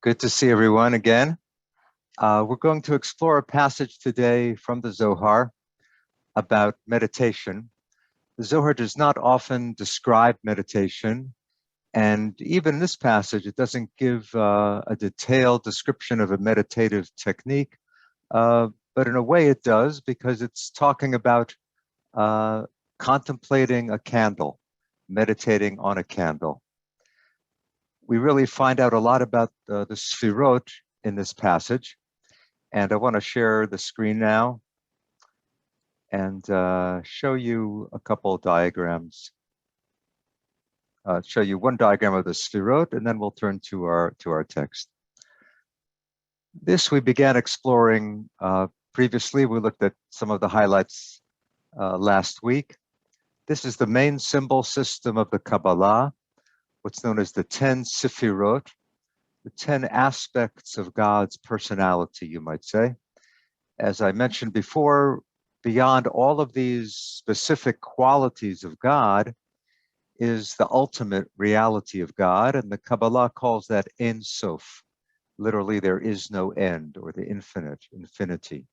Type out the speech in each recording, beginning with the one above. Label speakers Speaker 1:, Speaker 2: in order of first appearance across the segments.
Speaker 1: Good to see everyone again. We're going to explore a passage today from the Zohar about meditation. The Zohar does not often describe meditation, and even in this passage, it doesn't give a detailed description of a meditative technique, but in a way it does, because it's talking about contemplating a candle, meditating on a candle. We really find out a lot about the Sfirot in this passage. And I want to share the screen now and show you a couple of diagrams. Show you one diagram of the Sfirot, and then we'll turn to our text. This we began exploring previously. We looked at some of the highlights last week. This is the main symbol system of the Kabbalah, what's known as the 10 Sefirot, the 10 aspects of God's personality, you might say. As I mentioned before, beyond all of these specific qualities of God is the ultimate reality of God, and the Kabbalah calls that Ein Sof. Literally, there is no end, or the infinity.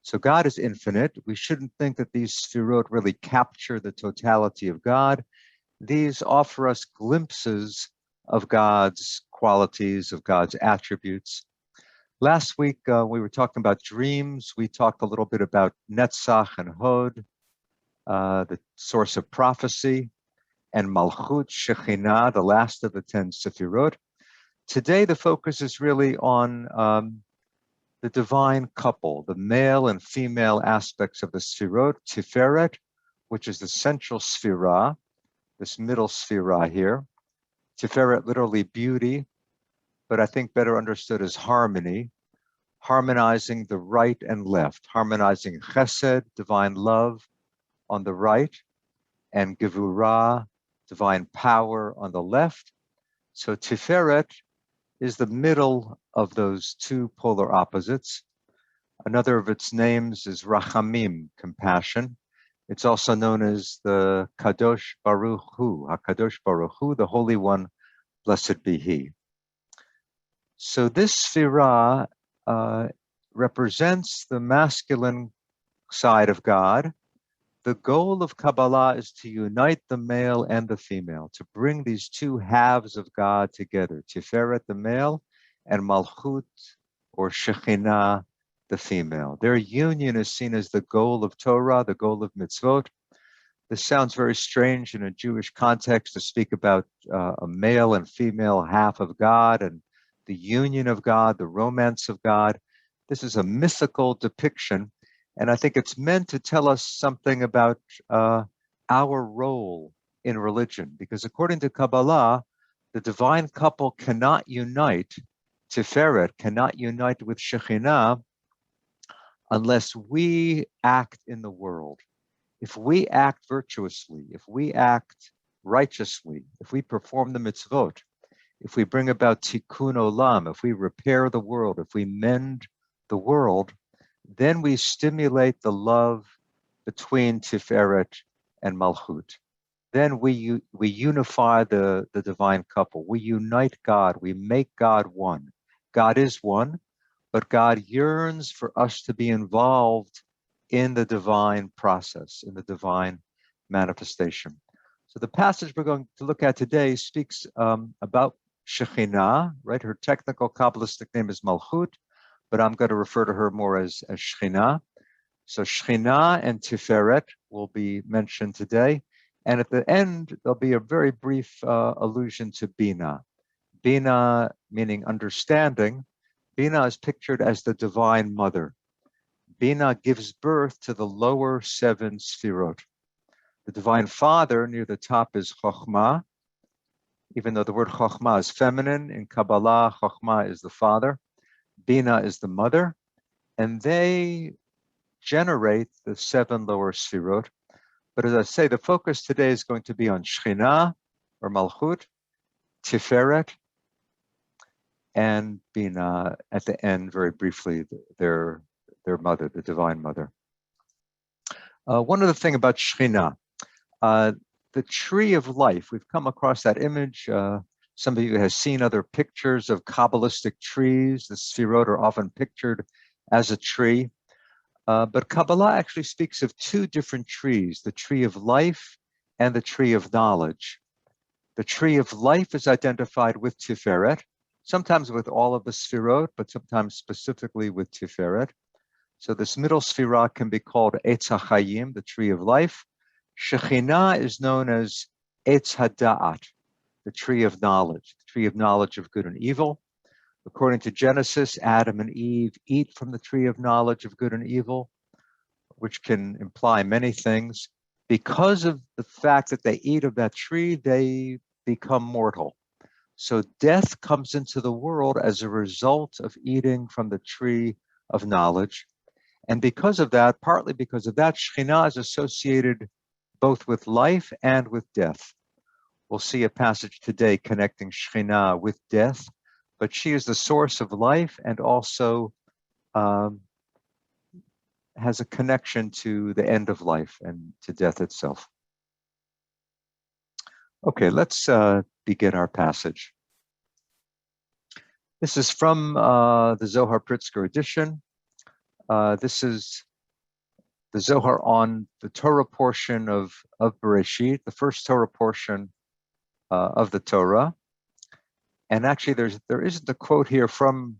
Speaker 1: So God is infinite. We shouldn't think that these Sefirot really capture the totality of God. These offer us glimpses of God's qualities, of God's attributes. Last week, we were talking about dreams. We talked a little bit about Netzach and Hod, the source of prophecy, and Malchut, Shekhinah, the last of the 10 Sefirot. Today, the focus is really on the divine couple, the male and female aspects of the Sefirot, Tiferet, which is the central Sefirah, this middle Sefirah here. Tiferet, literally beauty, but I think better understood as harmony, harmonizing the right and left, harmonizing chesed, divine love, on the right, and gevurah, divine power, on the left. So Tiferet is the middle of those two polar opposites. Another of its names is Rachamim, compassion. It's also known as the Kadosh Baruch Hu, HaKadosh Baruch Hu, the Holy One, blessed be He. So this Sfirah represents the masculine side of God. The goal of Kabbalah is to unite the male and the female, to bring these two halves of God together, Tiferet, the male, and Malchut, or Shekhinah, the female. Their union is seen as the goal of Torah, the goal of mitzvot. This sounds very strange in a Jewish context to speak about a male and female half of God and the union of God, the romance of God. This is a mythical depiction, and I think it's meant to tell us something about our role in religion, because according to Kabbalah, the divine couple cannot unite, Tiferet cannot unite with Shekhinah, unless we act in the world. If we act virtuously, if we act righteously, if we perform the mitzvot, if we bring about tikkun olam, if we repair the world, if we mend the world, then we stimulate the love between Tiferet and Malchut. Then we unify the divine couple. We unite God. We make God one. God is one, but God yearns for us to be involved in the divine process, in the divine manifestation. So the passage we're going to look at today speaks about Shekhinah, right? Her technical Kabbalistic name is Malchut, but I'm going to refer to her more as Shekhinah. So Shekhinah and Tiferet will be mentioned today. And at the end, there'll be a very brief allusion to Bina. Bina meaning understanding. Bina is pictured as the divine mother. Bina gives birth to the lower 7 Sfirot. The divine father near the top is Chokhmah. Even though the word Chokhmah is feminine, in Kabbalah, Chokhmah is the father, Bina is the mother, and they generate the 7 lower Sfirot. But as I say, the focus today is going to be on Shekhinah, or Malchut, Tiferet, and Bina at the end, very briefly, their mother, the divine mother. One other thing about Shekhinah, the tree of life, we've come across that image Some of you have seen other pictures of Kabbalistic trees. The sfirot are often pictured as a tree. But Kabbalah actually speaks of two different trees, the tree of life and the tree of knowledge. The tree of life is identified with Tiferet, sometimes with all of the sfirot, but sometimes specifically with Tiferet. So this middle sphira can be called Eitz HaChayim, the tree of life. Shekhinah is known as Eitz HaDa'at, the tree of knowledge of good and evil. According to Genesis, Adam and Eve eat from the tree of knowledge of good and evil, which can imply many things. Because of the fact that they eat of that tree, they become mortal. So death comes into the world as a result of eating from the tree of knowledge. And because of that, partly because of that, Shekhinah is associated both with life and with death. We'll see a passage today connecting Shekhinah with death, but she is the source of life and also has a connection to the end of life and to death itself. Okay, let's begin our passage. This is from the Zohar Pritzker edition. This is the Zohar on the Torah portion of Bereshit, the first Torah portion of the Torah. And actually, there isn't a quote here from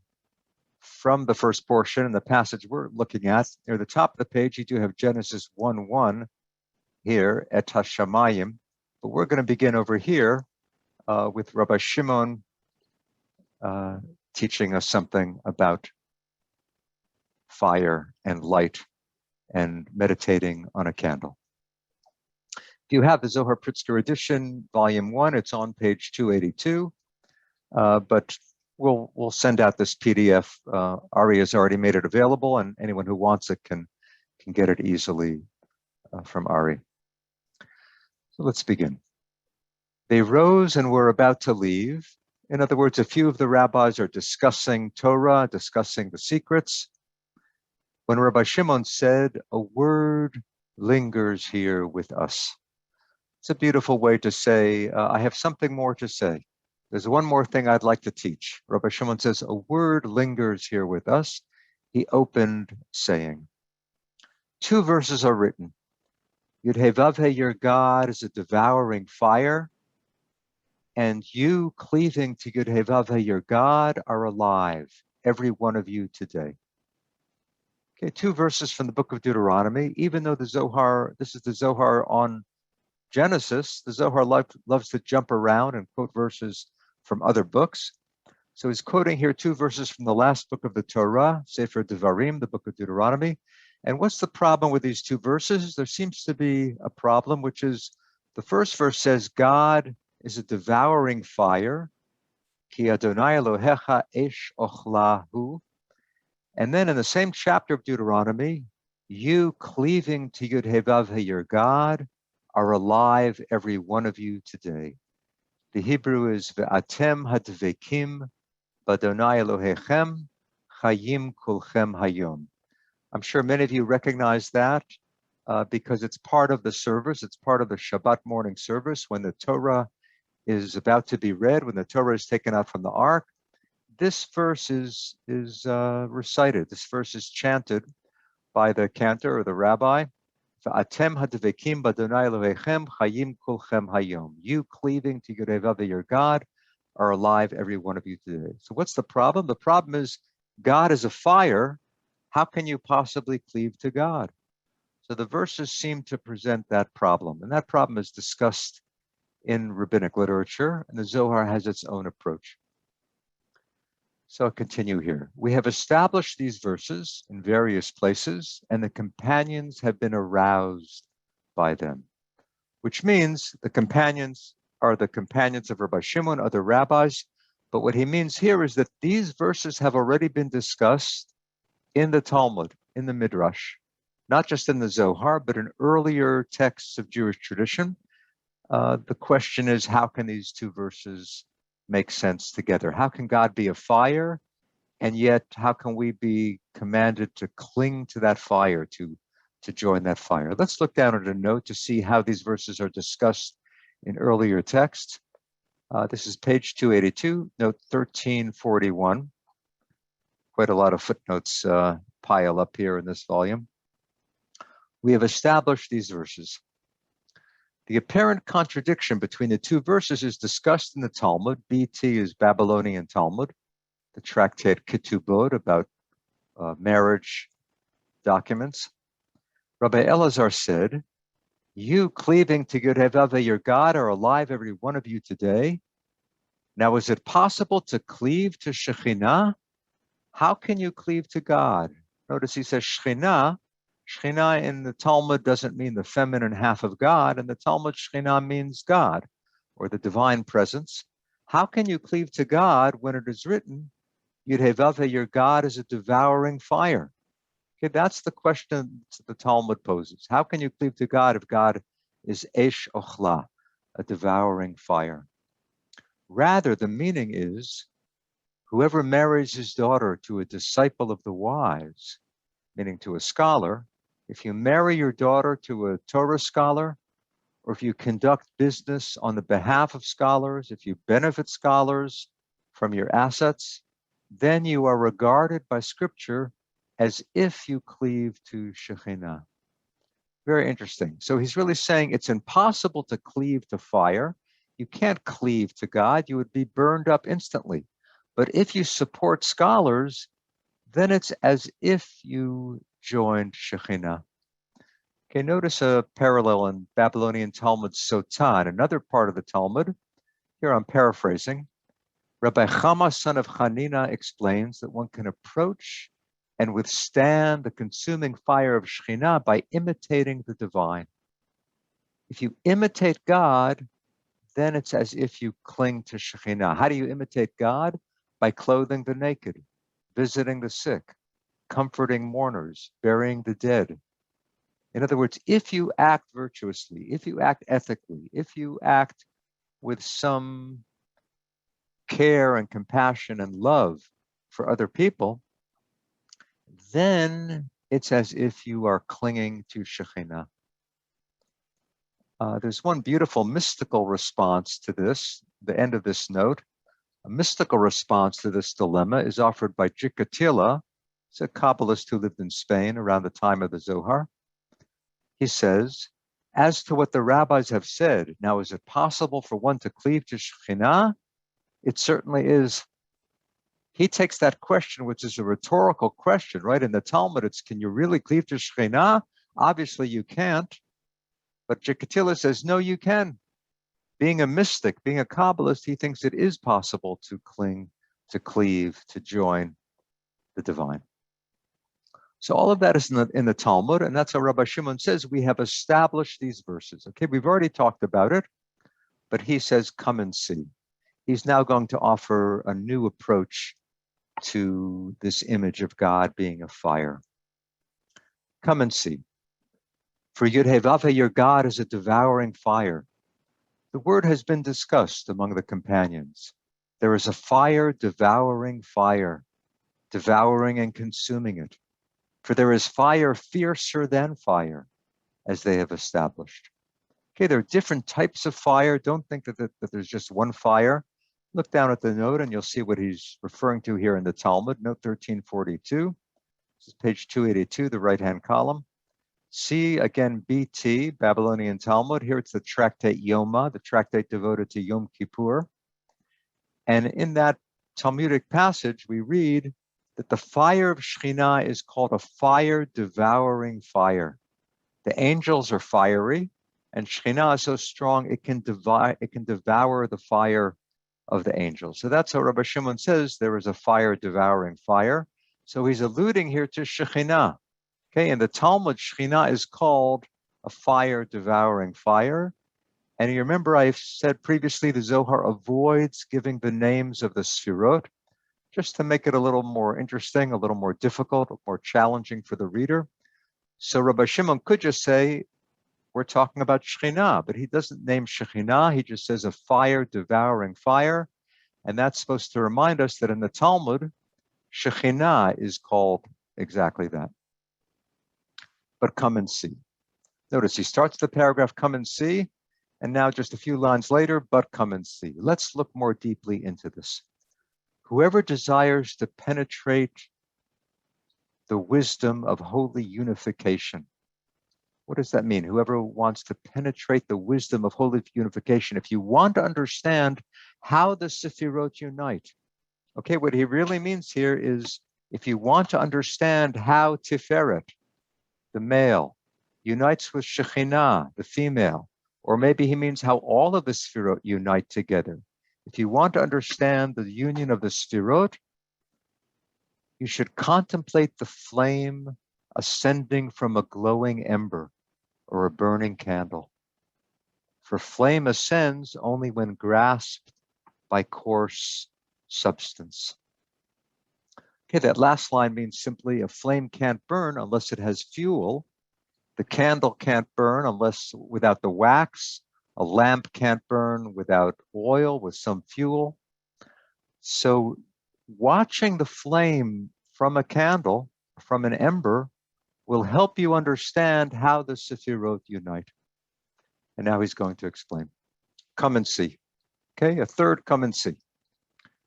Speaker 1: the first portion in the passage we're looking at. Near the top of the page, you do have Genesis 1:1 here, Et HaShamayim. But we're going to begin over here with Rabbi Shimon teaching us something about fire and light and meditating on a candle. If you have the Zohar Pritzker edition, volume 1, it's on page 282. But we'll send out this PDF. Ari has already made it available, and anyone who wants it can get it easily from Ari. So let's begin. They rose and were about to leave. In other words, a few of the rabbis are discussing Torah, discussing the secrets, when Rabbi Shimon said, "A word lingers here with us." It's a beautiful way to say, I have something more to say. There's one more thing I'd like to teach. Rabbi Shimon says, a word lingers here with us. He opened saying, 2 verses are written. Yud-Heh-Vav-Heh, your God is a devouring fire, and you cleaving to Yud-Heh-Vav-Heh, your God, are alive, every one of you today. Okay, 2 verses from the book of Deuteronomy. Even though the Zohar, this is the Zohar on Genesis, the Zohar loves to jump around and quote verses from other books. So he's quoting here 2 verses from the last book of the Torah, Sefer Devarim, the book of Deuteronomy. And what's the problem with these 2 verses? There seems to be a problem, which is the first verse says, God is a devouring fire, Ki Adonai Elohecha esh ochlahu. And then in the same chapter of Deuteronomy, you cleaving to Yud-Heh-Vav-Heh, your God, are alive, every one of you today. The Hebrew is Ve'atem hadvekim b'Adonai Elohechem chayim kulchem hayom. I'm sure many of you recognize that because it's part of the service. It's part of the Shabbat morning service when the Torah is about to be read, when the Torah is taken out from the ark. This verse is recited. This verse is chanted by the cantor or the rabbi. V'atem hadvekim b'Adonai Elohechem chayim kulchem hayom. You cleaving to Yud-Heh-Vav-Heh, your God, are alive, every one of you today. So what's the problem? The problem is God is a fire. How can you possibly cleave to God? So the verses seem to present that problem, and that problem is discussed in rabbinic literature, and the Zohar has its own approach. So I'll continue here. We have established these verses in various places, and the companions have been aroused by them, which means the companions are the companions of Rabbi Shimon, other rabbis. But what he means here is that these verses have already been discussed in the Talmud, in the Midrash, not just in the Zohar, but in earlier texts of Jewish tradition. The question is, how can these 2 verses make sense together? How can God be a fire, and yet how can we be commanded to cling to that fire, to join that fire? Let's look down at a note to see how these verses are discussed in earlier texts. This is page 282, note 1341. Quite a lot of footnotes pile up here in this volume. We have established these verses. The apparent contradiction between the two verses is discussed in the Talmud. BT is Babylonian Talmud, the tractate Ketubot about marriage documents. Rabbi Elazar said, "You cleaving to Yud-Heh-Vav-Heh, your God, are alive, every one of you today. Now, is it possible to cleave to Shekhinah? How can you cleave to God?" Notice he says Shekhinah. Shekhinah in the Talmud doesn't mean the feminine half of God. In the Talmud, Shekhinah means God, or the divine presence. How can you cleave to God when it is written, Yud-Heh-Vav-Heh, your God is a devouring fire? Okay, that's the question the Talmud poses. How can you cleave to God if God is Esh Ochla, a devouring fire? Rather, the meaning is, whoever marries his daughter to a disciple of the wise, meaning to a scholar, if you marry your daughter to a Torah scholar, or if you conduct business on the behalf of scholars, if you benefit scholars from your assets, then you are regarded by Scripture as if you cleave to Shekhinah. Very interesting. So he's really saying it's impossible to cleave to fire. You can't cleave to God. You would be burned up instantly. But if you support scholars, then it's as if you joined Shekhinah. Okay, notice a parallel in Babylonian Talmud Sotan, another part of the Talmud. Here I'm paraphrasing. Rabbi Chama, son of Hanina, explains that one can approach and withstand the consuming fire of Shekhinah by imitating the divine. If you imitate God, then it's as if you cling to Shekhinah. How do you imitate God? By clothing the naked, visiting the sick, comforting mourners, burying the dead. In other words, if you act virtuously, if you act ethically, if you act with some care and compassion and love for other people, then it's as if you are clinging to Shekhinah. There's one beautiful mystical response to this, the end of this note. A mystical response to this dilemma is offered by Jikatila. He's a Kabbalist who lived in Spain around the time of the Zohar. He says, as to what the rabbis have said, now is it possible for one to cleave to Shekhinah? It certainly is. He takes that question, which is a rhetorical question, right? In the Talmud, it's, can you really cleave to Shekhinah? Obviously you can't. But Jikatila says, no, you can. Being a mystic, being a Kabbalist, he thinks it is possible to cling, to cleave, to join the divine. So all of that is in the Talmud, and that's how Rabbi Shimon says we have established these verses. Okay, we've already talked about it, but he says, come and see. He's now going to offer a new approach to this image of God being a fire. Come and see. For Yud-Heh-Vav-Heh, your God is a devouring fire. The word has been discussed among the companions. There is a fire, devouring and consuming it. For there is fire fiercer than fire, as they have established. Okay, there are different types of fire. Don't think that there's just one fire. Look down at the note and you'll see what he's referring to here in the Talmud, note 1342. This is page 282, the right-hand column. See, again, BT, Babylonian Talmud. Here it's the tractate Yoma, the tractate devoted to Yom Kippur. And in that Talmudic passage, we read that the fire of Shekhinah is called a fire devouring fire. The angels are fiery, and Shekhinah is so strong it can devour the fire of the angels. So that's how Rabbi Shimon says there is a fire devouring fire. So he's alluding here to Shekhinah. Okay, in the Talmud, Shekhinah is called a fire devouring fire. And you remember I've said previously the Zohar avoids giving the names of the Sfirot, just to make it a little more interesting, a little more difficult, more challenging for the reader. So Rabbi Shimon could just say, we're talking about Shekhinah, but he doesn't name Shekhinah, he just says a fire devouring fire. And that's supposed to remind us that in the Talmud, Shekhinah is called exactly that. But come and see. Notice he starts the paragraph, come and see, And now just a few lines later, but come and see. Let's look more deeply into this. Whoever desires to penetrate the wisdom of holy unification. What does that mean? Whoever wants to penetrate the wisdom of holy unification. If you want to understand how the Sefirot unite, okay, what he really means here is if you want to understand how Tiferet, the male, unites with Shekhinah, the female, or maybe he means how all of the Sefirot unite together. If you want to understand the union of the Sefirot, you should contemplate the flame ascending from a glowing ember or a burning candle. For flame ascends only when grasped by coarse substance. Okay, that last line means simply a flame can't burn unless it has fuel. The candle can't burn unless without the wax. A lamp can't burn without oil, with some fuel. So watching the flame from a candle, from an ember, will help you understand how the Sefirot unite. And now he's going to explain. Come and see. Okay, a third come and see.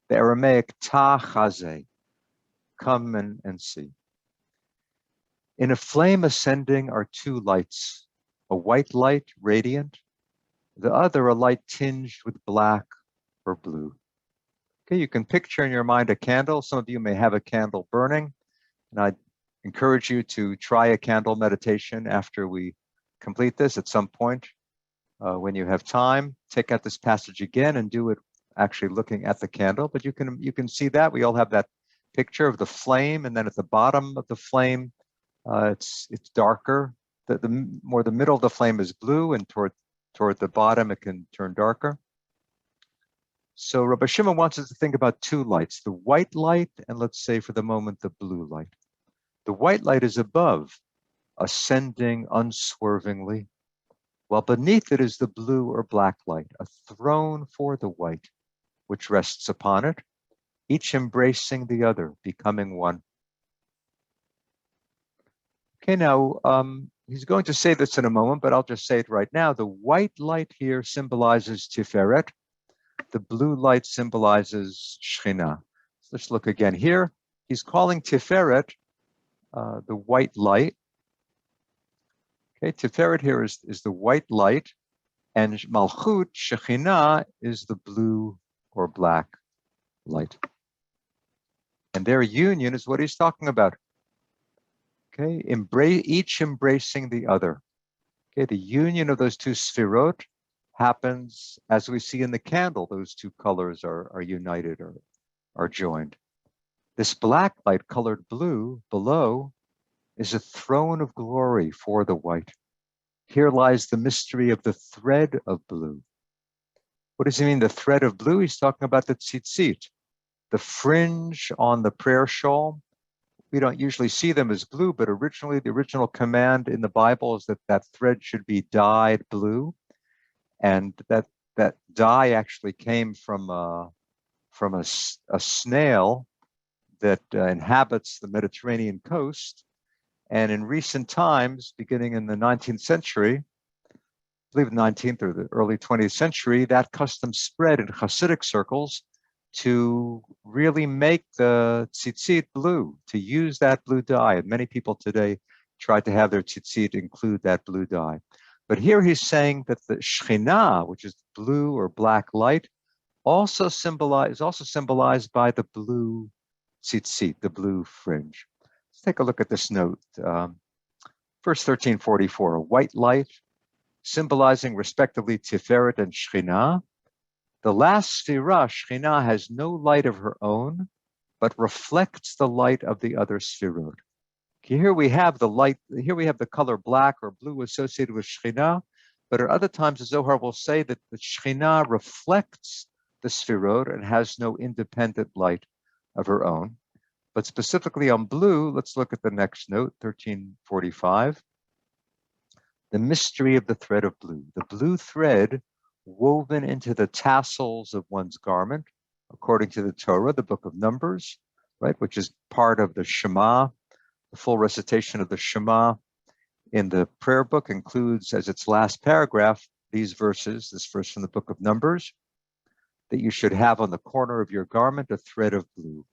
Speaker 1: The Aramaic ta chazeh, come and see. In a flame ascending are two lights, a white light, radiant, the other a light tinged with black or blue. Okay, you can picture in your mind a candle. Some of you may have a candle burning, and I encourage you to try a candle meditation after we complete this at some point. When you have time, take out this passage again and do it actually looking at the candle. But you can see that we all have that picture of the flame, and then at the bottom of the flame, it's darker. The more the middle of the flame is blue, and toward the bottom it can turn darker. So Rabbi Shimon wants us to think about two lights: the white light, and let's say for the moment the blue light. The white light is above, ascending unswervingly, while beneath it is the blue or black light, a throne for the white, which rests upon it, each embracing the other, becoming one. Okay, now he's going to say this in a moment, but I'll just say it right now. The white light here symbolizes Tiferet. The blue light symbolizes Shekhinah. So let's look again here. He's calling Tiferet the white light. Okay, Tiferet here is the white light, and Malchut, Shekhinah, is the blue or black light. And their union is what he's talking about. Okay, each embracing the other. Okay, the union of those two Sefirot happens as we see in the candle. Those two colors are united or are joined. This black light colored blue below is a throne of glory for the white. Here lies the mystery of the thread of blue. What does he mean, the thread of blue? He's talking about the tzitzit, the fringe on the prayer shawl. We don't usually see them as blue, but originally the original command in the Bible is that that thread should be dyed blue. And that dye actually came from a snail that inhabits the Mediterranean coast. And in recent times, beginning in the 19th century, I believe the 19th or the early 20th century, that custom spread in Hasidic circles to really make the tzitzit blue, to use that blue dye. And many people today try to have their tzitzit include that blue dye. But here he's saying that the Shekhinah, which is blue or black light, also symbolized by the blue tzitzit, the blue fringe. Let's take a look at this note. Verse 1344, a white light symbolizing respectively Tiferet and Shekhinah. The last Sefirah, Shekhinah, has no light of her own, but reflects the light of the other Sefirot. Okay, here we have the light, here we have the color black or blue associated with Shekhinah, but at other times the Zohar will say that the Shekhinah reflects the Sefirot and has no independent light of her own. But specifically on blue, let's look at the next note, 1345. The mystery of the thread of blue. The blue thread woven into the tassels of one's garment, according to the Torah, the book of Numbers, right, which is part of the Shema. The full recitation of the Shema in the prayer book includes, as its last paragraph, these verses, this verse from the book of Numbers, that you should have on the corner of your garment a thread of blue.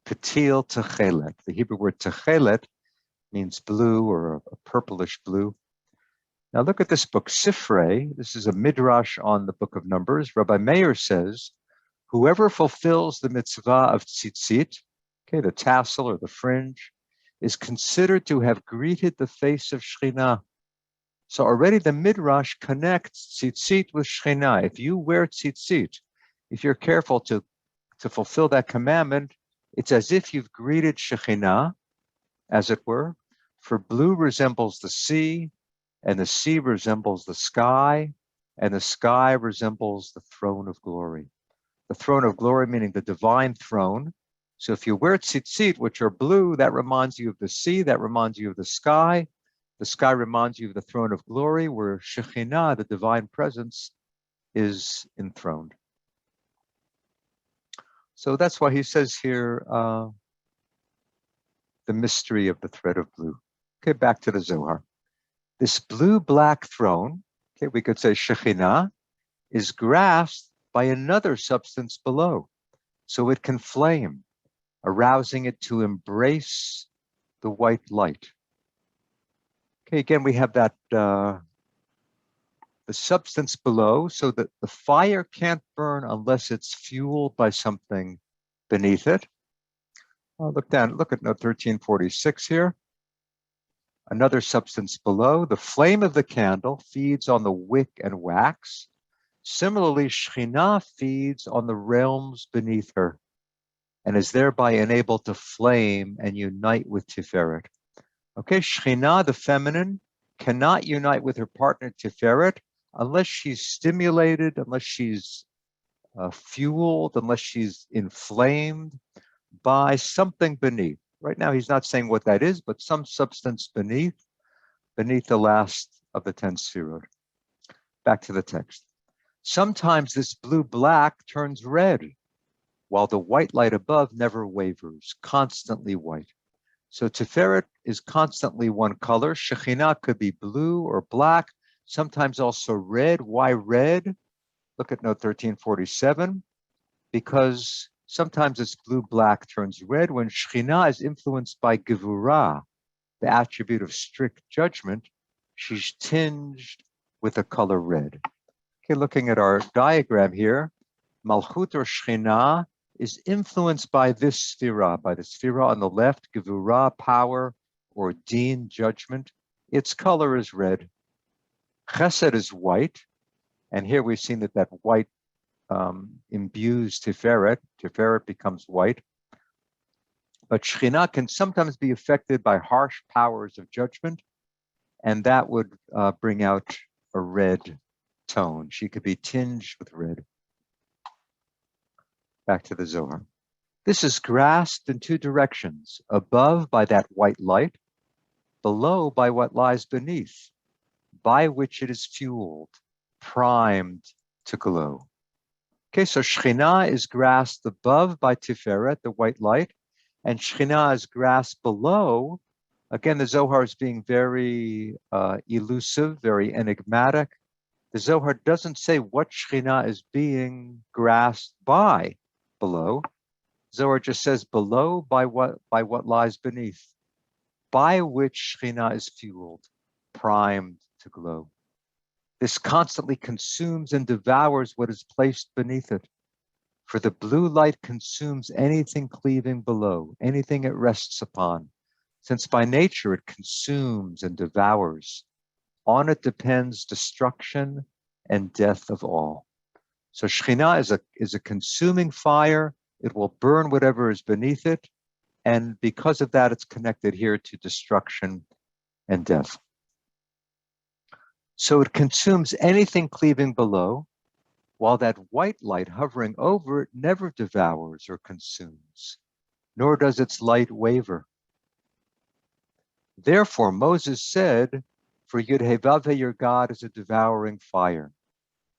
Speaker 1: Patil techelet. The Hebrew word techelet means blue or a purplish blue. Now look at this book, Sifrei. This is a midrash on the book of Numbers. Rabbi Meir says, whoever fulfills the mitzvah of tzitzit, okay, the tassel or the fringe, is considered to have greeted the face of Shekhinah. So already the midrash connects tzitzit with Shekhinah. If you wear tzitzit, if you're careful to fulfill that commandment, it's as if you've greeted Shekhinah, as it were. For blue resembles the sea, and the sea resembles the sky, and the sky resembles the throne of glory. The throne of glory meaning the divine throne. So if you wear tzitzit, which are blue, that reminds you of the sea, that reminds you of the sky. The sky reminds you of the throne of glory, where Shekhinah, the divine presence, is enthroned. So that's why he says here, the mystery of the thread of blue. Okay, back to the Zohar. This blue-black throne, okay, we could say Shekhinah, is grasped by another substance below, so it can flame, arousing it to embrace the white light. Okay, again, we have that, the substance below, so that the fire can't burn unless it's fueled by something beneath it. Look at note 1346 here. Another substance below, the flame of the candle feeds on the wick and wax. Similarly, Shekhinah feeds on the realms beneath her and is thereby enabled to flame and unite with Tiferet. Okay, Shekhinah, the feminine, cannot unite with her partner Tiferet unless she's stimulated, unless she's fueled, unless she's inflamed by something beneath. Right now, he's not saying what that is, but some substance beneath the last of the 10 sefirot. Back to the text. Sometimes this blue-black turns red, while the white light above never wavers, constantly white. So Tiferet is constantly one color. Shekhinah could be blue or black, sometimes also red. Why red? Look at note 1347. Because sometimes this blue-black turns red when Shekhinah is influenced by Gevurah, the attribute of strict judgment. She's tinged with the color red. Okay, looking at our diagram here, Malchut or Shekhinah is influenced by this sefirah on the left, Gevurah, power, or Din, judgment. Its color is red. Chesed is white, and here we've seen that white imbues Tiferet. Tiferet becomes white. But Shekhinah can sometimes be affected by harsh powers of judgment, and that would bring out a red tone. She could be tinged with red. Back to the Zohar. This is grasped in two directions, above by that white light, below by what lies beneath, by which it is fueled, primed to glow. Okay, so Shekhinah is grasped above by Tiferet, the white light, and Shekhinah is grasped below. Again, the Zohar is being very elusive, very enigmatic. The Zohar doesn't say what Shekhinah is being grasped by below. Zohar just says below by what lies beneath, by which Shekhinah is fueled, primed to glow. This constantly consumes and devours what is placed beneath it. For the blue light consumes anything cleaving below, anything it rests upon, since by nature it consumes and devours. On it depends destruction and death of all. So Shekhinah is a consuming fire. It will burn whatever is beneath it. And because of that, it's connected here to destruction and death. So it consumes anything cleaving below, while that white light hovering over it never devours or consumes, nor does its light waver. Therefore, Moses said, for Yud-Heh-Vav-Heh, your God is a devouring fire.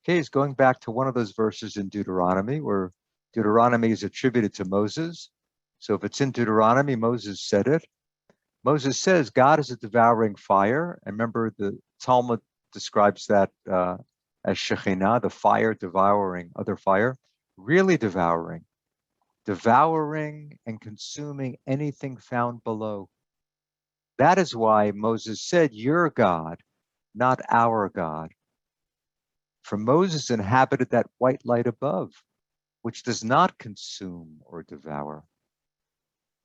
Speaker 1: Okay, he's going back to one of those verses in Deuteronomy, where Deuteronomy is attributed to Moses. So if it's in Deuteronomy, Moses said it. Moses says God is a devouring fire. And remember, the Talmud describes that as Shekhinah, the fire devouring other fire, really devouring and consuming anything found below. That is why Moses said, "Your God, not our God." For Moses inhabited that white light above, which does not consume or devour.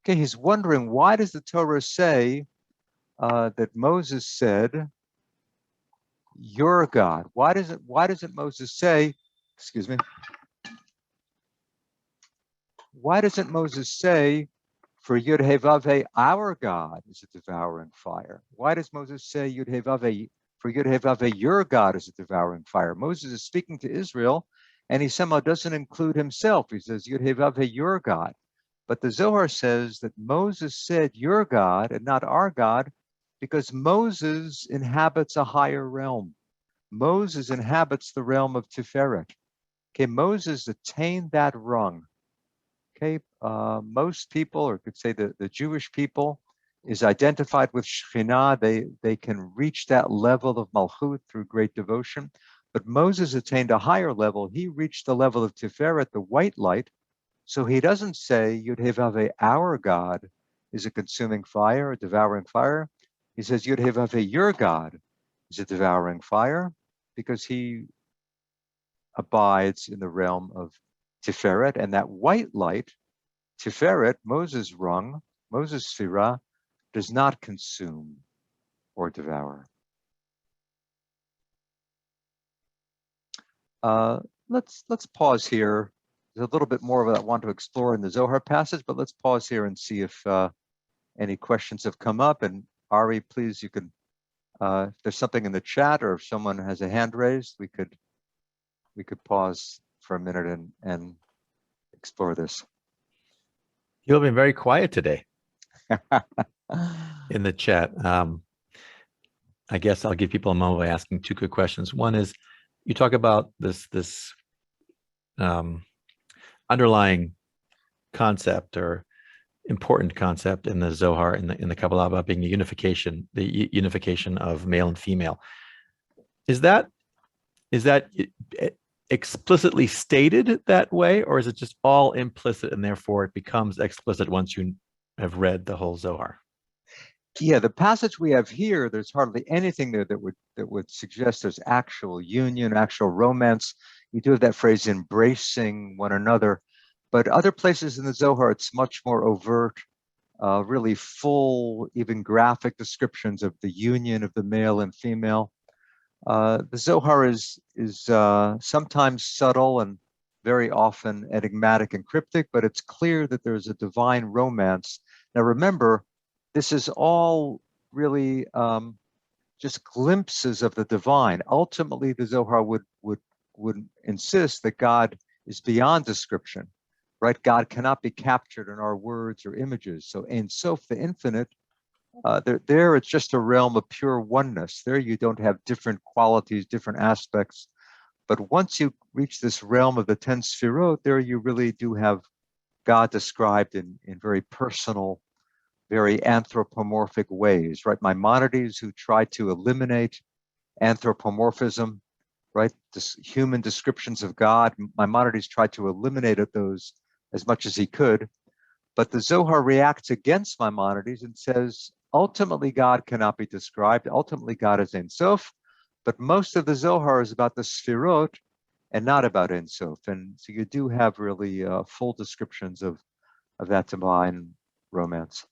Speaker 1: Okay, he's wondering, why does the Torah say that Moses said, "Your God"? Why doesn't Moses say, excuse me, why doesn't Moses say, for Yud He Vav He, our God is a devouring fire? Why does Moses say Yud He Vav He, for Yud He Vav He, your God is a devouring fire? Moses is speaking to Israel, and he somehow doesn't include himself. He says Yud He Vav He, your God. But the Zohar says that Moses said your God and not our God because Moses inhabits a higher realm. Moses inhabits the realm of Tiferet. Okay, Moses attained that rung. Okay, most people, or could say the Jewish people, is identified with Shekhinah. They can reach that level of Malchut through great devotion. But Moses attained a higher level. He reached the level of Tiferet, the white light. So he doesn't say Yud He Vav He, our God is a consuming fire, a devouring fire. He says Yud He Vav He, your God is a devouring fire, because he abides in the realm of Tiferet, and that white light, Tiferet, Moses' rung, Moses' Sphira, does not consume or devour. Let's pause here. There's a little bit more of it I want to explore in the Zohar passage, but let's pause here and see if any questions have come up. And Ari, please, you can, if there's something in the chat or if someone has a hand raised, we could pause for a minute and explore this.
Speaker 2: You've been very quiet today in the chat. I guess I'll give people a moment by asking two quick questions. One is, you talk about this underlying concept or important concept in the Zohar, in the Kabbalah, about being the unification of male and female. Is that explicitly stated that way, or is it just all implicit and therefore it becomes explicit once you have read the whole Zohar?
Speaker 1: Yeah, the passage we have here, there's hardly anything there that would suggest there's actual union, actual romance. You do have that phrase, embracing one another, but other places in the Zohar, it's much more overt, really full, even graphic descriptions of the union of the male and female. The Zohar is sometimes subtle and very often enigmatic and cryptic, but it's clear that there's a divine romance. Now remember, this is all really just glimpses of the divine. Ultimately, the Zohar would insist that God is beyond description, right? God cannot be captured in our words or images. So Ein Sof, the infinite, there it's just a realm of pure oneness. There you don't have different qualities, different aspects. But once you reach this realm of the 10 Sfirot, there you really do have God described in very personal, very anthropomorphic ways, right? Maimonides, who tried to eliminate anthropomorphism, right? This human descriptions of God, Maimonides tried to eliminate those as much as he could. But the Zohar reacts against Maimonides and says, ultimately, God cannot be described. Ultimately, God is Ein Sof. But most of the Zohar is about the Sfirot and not about Ein Sof. And so you do have really full descriptions of that divine romance.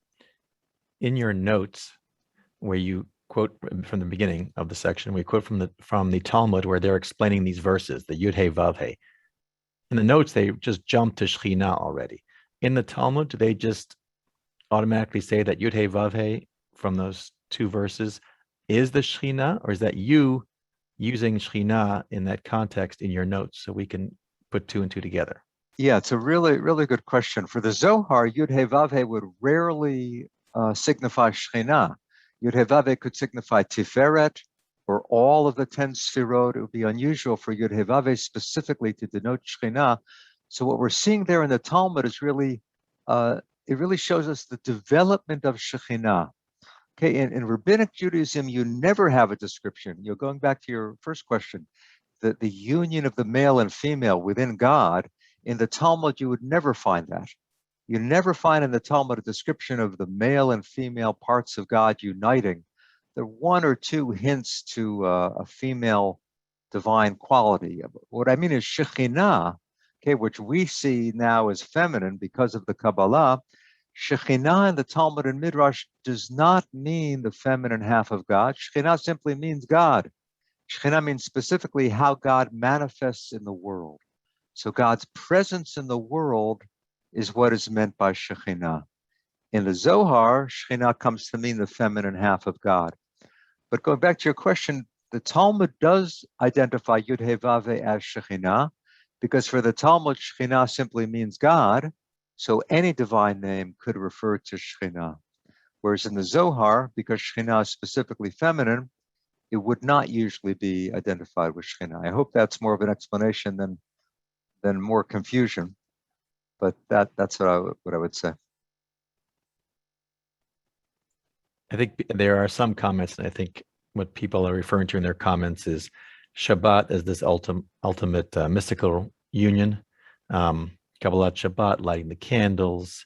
Speaker 2: In your notes, where you quote from the beginning of the section, we quote from the Talmud, where they're explaining these verses, the Yud He Vav He. In the notes, they just jump to Shekhinah already. In the Talmud, do they just automatically say that Yud He Vav He from those two verses is the Shekhinah, or is that you using Shekhinah in that context in your notes so we can put two and two together?
Speaker 1: Yeah, it's a really, really good question. For the Zohar, Yud He Vav He would rarely signify Shekhinah. Yud He Vav He could signify Tiferet or all of the 10 Sfirot. It would be unusual for Yud He Vav He specifically to denote Shekhinah. So what we're seeing there in the Talmud is really, it really shows us the development of Shekhinah. Okay, in Rabbinic Judaism, you never have a description. Going back to your first question, the union of the male and female within God. In the Talmud, you would never find that. You never find in the Talmud a description of the male and female parts of God uniting. There are one or two hints to a female divine quality. What I mean is Shekhinah, okay, which we see now as feminine because of the Kabbalah. Shekhinah in the Talmud and Midrash does not mean the feminine half of God. Shekhinah simply means God. Shekhinah means specifically how God manifests in the world. So God's presence in the world is what is meant by Shekhinah. In the Zohar, Shekhinah comes to mean the feminine half of God. But going back to your question, the Talmud does identify Yud-Heh-Vav-Heh as Shekhinah, because for the Talmud, Shekhinah simply means God, so any divine name could refer to Shekhinah. Whereas in the Zohar, because Shekhinah is specifically feminine, it would not usually be identified with Shekhinah. I hope that's more of an explanation than more confusion, but that's what I would say.
Speaker 2: I think there are some comments, and I think what people are referring to in their comments is Shabbat as this ultimate mystical union. Kabbalah Shabbat, lighting the candles,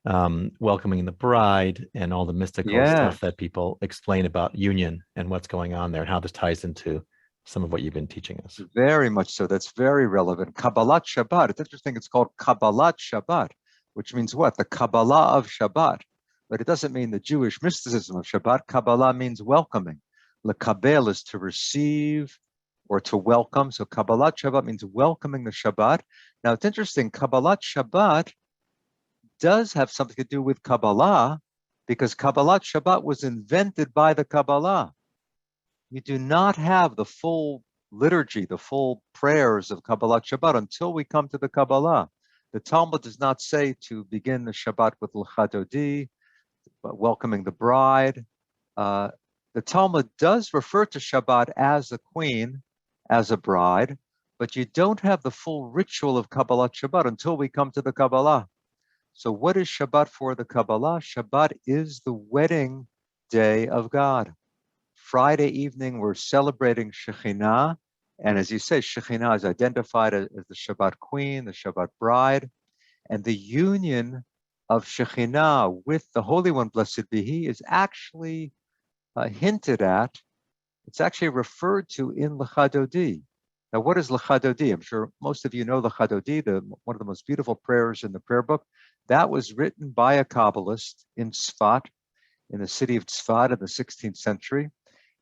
Speaker 2: welcoming the bride, and all the mystical stuff that people explain about union and what's going on there, and how this ties into some of what you've been teaching us.
Speaker 1: Very much so. That's very relevant. Kabbalah Shabbat. It's interesting. It's called Kabbalah Shabbat, which means what? The Kabbalah of Shabbat. But it doesn't mean the Jewish mysticism of Shabbat. Kabbalah means welcoming. Lekabel is to receive or to welcome. So Kabbalah Shabbat means welcoming the Shabbat. Now it's interesting. Kabbalah Shabbat does have something to do with Kabbalah, because Kabbalah Shabbat was invented by the Kabbalah. You do not have the full liturgy, the full prayers of Kabbalah Shabbat until we come to the Kabbalah. The Talmud does not say to begin the Shabbat with L'chadodi, welcoming the bride. The Talmud does refer to Shabbat as a queen, as a bride, but you don't have the full ritual of Kabbalah Shabbat until we come to the Kabbalah. So what is Shabbat for the Kabbalah? Shabbat is the wedding day of God. Friday evening, we're celebrating Shekhinah. And as you say, Shekhinah is identified as the Shabbat queen, the Shabbat bride. And the union of Shekhinah with the Holy One, blessed be He, is actually hinted at. It's actually referred to in L'chadodi. Now, what is L'chadodi? I'm sure most of you know L'chadodi, one of the most beautiful prayers in the prayer book. That was written by a Kabbalist in Tzfat, in the city of Tzfat in the 16th century.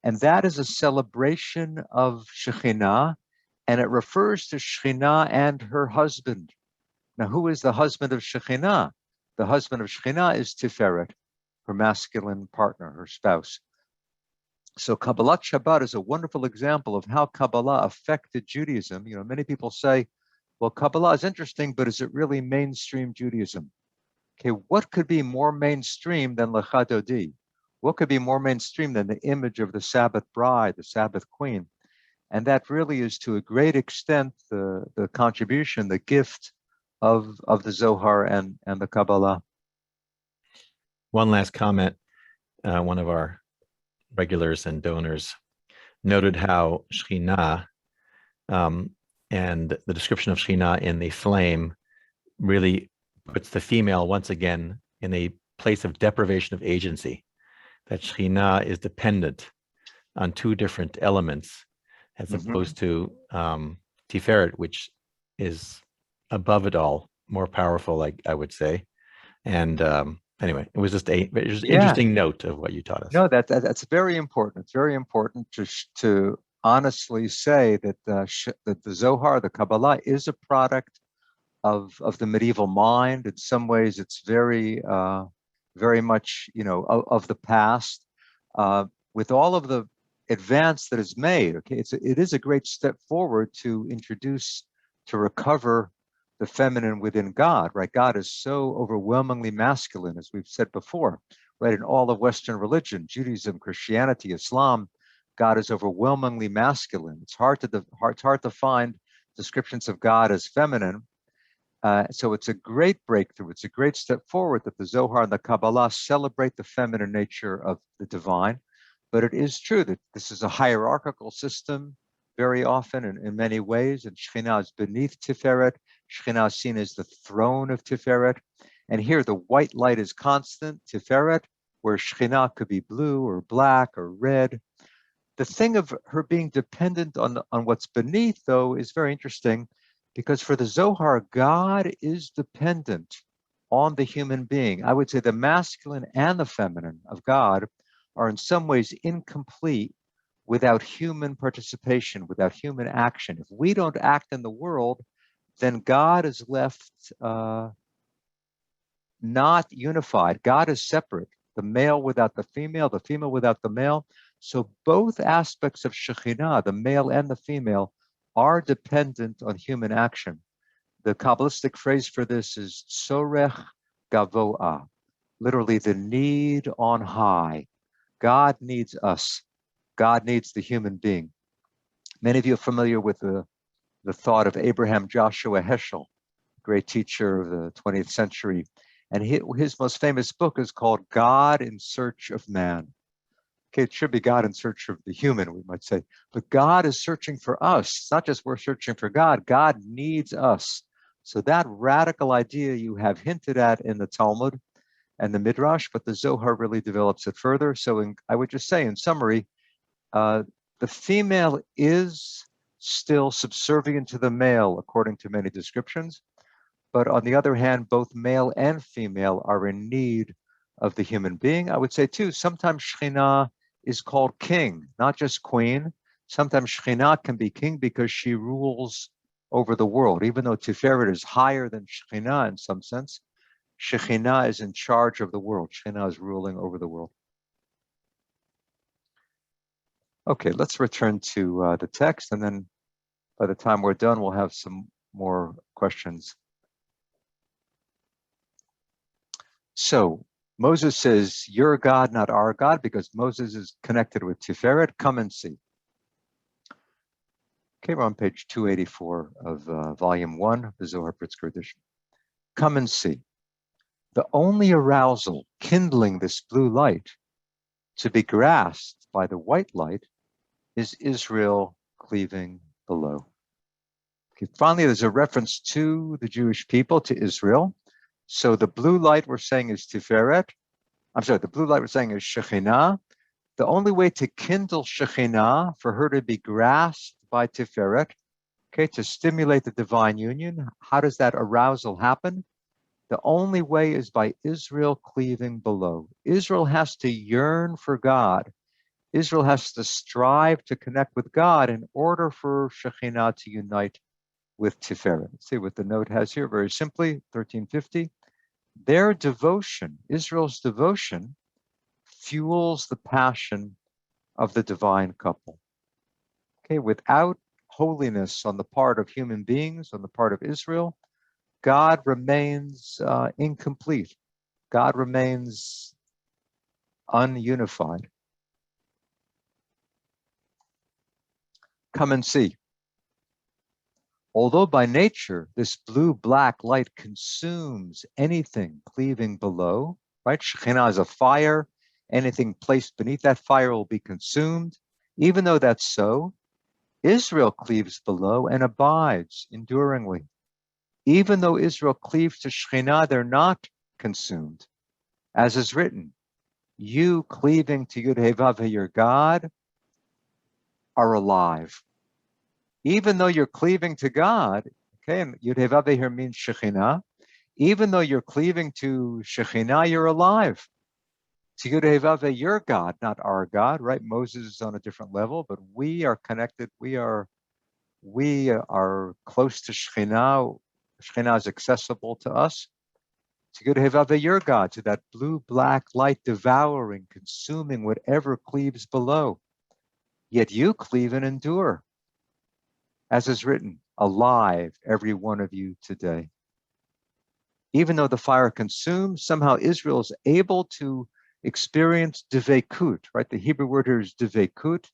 Speaker 1: And that is a celebration of Shekhinah, and it refers to Shekhinah and her husband. Now, who is the husband of Shekhinah? The husband of Shekhinah is Tiferet, her masculine partner, her spouse. So Kabbalah Shabbat is a wonderful example of how Kabbalah affected Judaism. You know, many people say, well, Kabbalah is interesting, but is it really mainstream Judaism? Okay, what could be more mainstream than L'chadodi? What could be more mainstream than the image of the Sabbath bride, the Sabbath queen? And that really is, to a great extent, the contribution, the gift of the Zohar and the Kabbalah.
Speaker 2: One last comment. One of our regulars and donors noted how Shekhinah and the description of Shekhinah in the flame really puts the female once again in a place of deprivation of agency. That Shekhinah is dependent on two different elements, as opposed to Tiferet, which is above it all, more powerful, I would say. And anyway, it was just an interesting note of what you taught us.
Speaker 1: No, that's very important. It's very important to honestly say that that the Zohar, the Kabbalah, is a product of the medieval mind. In some ways, it's very much, of the past. With all of the advance that is made, okay, it is a great step forward to recover the feminine within God, right? God is so overwhelmingly masculine, as we've said before, right? In all of Western religion, Judaism, Christianity, Islam, God is overwhelmingly masculine. It's hard to find descriptions of God as feminine. So it's a great breakthrough. It's a great step forward that the Zohar and the Kabbalah celebrate the feminine nature of the divine. But it is true that this is a hierarchical system. very often in many ways, and Shekhinah is beneath Tiferet. Shekhinah is seen as the throne of Tiferet. And here the white light is constant, Tiferet, where Shekhinah could be blue or black or red. The thing of her being dependent on what's beneath, though, is very interesting, because for the Zohar, God is dependent on the human being. I would say the masculine and the feminine of God are in some ways incomplete without human participation, without human action. If we don't act in the world, then God is left not unified. God is separate, the male without the female without the male. So both aspects of Shekhinah, the male and the female, are dependent on human action. The Kabbalistic phrase for this is tzorech gavoa, literally the need on high. God needs us. God needs the human being. Many of you are familiar with the thought of Abraham Joshua Heschel, great teacher of the 20th century. And his most famous book is called God in Search of Man. Okay, it should be God in search of the human, we might say. But God is searching for us. It's not just we're searching for God. God needs us. So that radical idea you have hinted at in the Talmud and the Midrash, but the Zohar really develops it further. So I would just say, in summary, the female is still subservient to the male, according to many descriptions. But on the other hand, both male and female are in need of the human being. I would say, too, sometimes Shekhinah is called king, not just queen. Sometimes Shekhinah can be king because she rules over the world. Even though Tiferet is higher than Shekhinah in some sense, Shekhinah is in charge of the world. Shekhinah is ruling over the world. Okay, let's return to the text, and then by the time we're done, we'll have some more questions. So Moses says, you're God, not our God, because Moses is connected with Tiferet. Come and see. Okay, we're on page 284 of volume 1 of the Zohar Pritzker edition. Come and see. The only arousal kindling this blue light to be grasped by the white light is Israel cleaving below. Okay, finally, there's a reference to the Jewish people, to Israel. So the blue light we're saying is Tiferet. I'm sorry, the blue light we're saying is Shekhinah. The only way to kindle Shekhinah, for her to be grasped by Tiferet, okay, to stimulate the divine union, how does that arousal happen? The only way is by Israel cleaving below. Israel has to yearn for God. Israel has to strive to connect with God in order for Shekhinah to unite with Tiferet. Let's see what the note has here, very simply, 1350. Their devotion, Israel's devotion, fuels the passion of the divine couple. Okay, without holiness on the part of human beings, on the part of Israel, God remains incomplete. God remains ununified. Come and see. Although by nature, this blue-black light consumes anything cleaving below, right? Shekhinah is a fire. Anything placed beneath that fire will be consumed. Even though that's so, Israel cleaves below and abides enduringly. Even though Israel cleaves to Shekhinah, they're not consumed. As is written, you cleaving to Yud-Heh-Vav-Heh, your God, are alive. Even though you're cleaving to God, okay, and Yud-Heh-Vav-Heh here means Shekhinah, even though you're cleaving to Shekhinah, you're alive. To Yud-Heh-Vav-Heh, your God, not our God, right? Moses is on a different level, but we are connected. We are close to Shekhinah. Shekhinah is accessible to us. To Yud-Heh-Vav-Heh, your God, to that blue-black light devouring, consuming whatever cleaves below. Yet you cleave and endure. As is written, alive, every one of you today. Even though the fire consumes, somehow Israel is able to experience devekut, right? The Hebrew word here is devekut,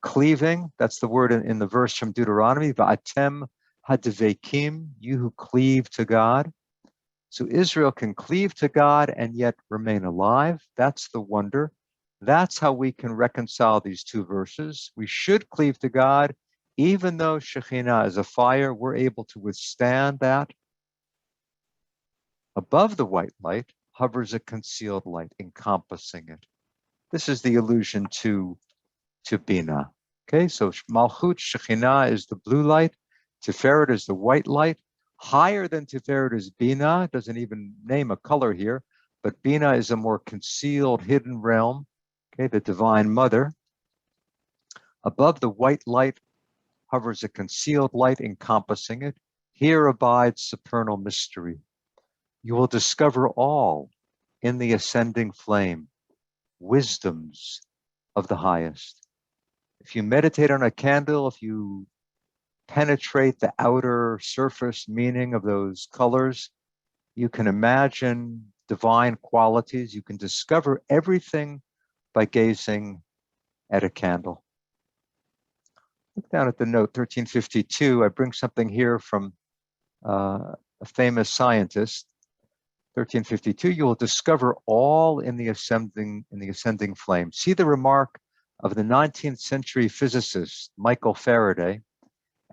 Speaker 1: cleaving. That's the word in the verse from Deuteronomy, va'atem hadevekim, you who cleave to God. So Israel can cleave to God and yet remain alive. That's the wonder. That's how we can reconcile these two verses. We should cleave to God Even though Shekhinah is a fire, we're able to withstand that. Above the white light hovers a concealed light encompassing it. This is the allusion to Bina. Okay, so Malchut Shekhinah is the blue light, Tiferet is the white light. Higher than Tiferet is Bina, doesn't even name a color here, but Bina is a more concealed, hidden realm, okay, the Divine Mother. Above the white light hovers a concealed light encompassing it. Here abides supernal mystery. You will discover all in the ascending flame, wisdoms of the highest. If you meditate on a candle, if you penetrate the outer surface meaning of those colors, you can imagine divine qualities. You can discover everything by gazing at a candle. Look down at the note 1352. I bring something here from a famous scientist. 1352, you will discover all in the ascending flame. See the remark of the 19th century physicist Michael Faraday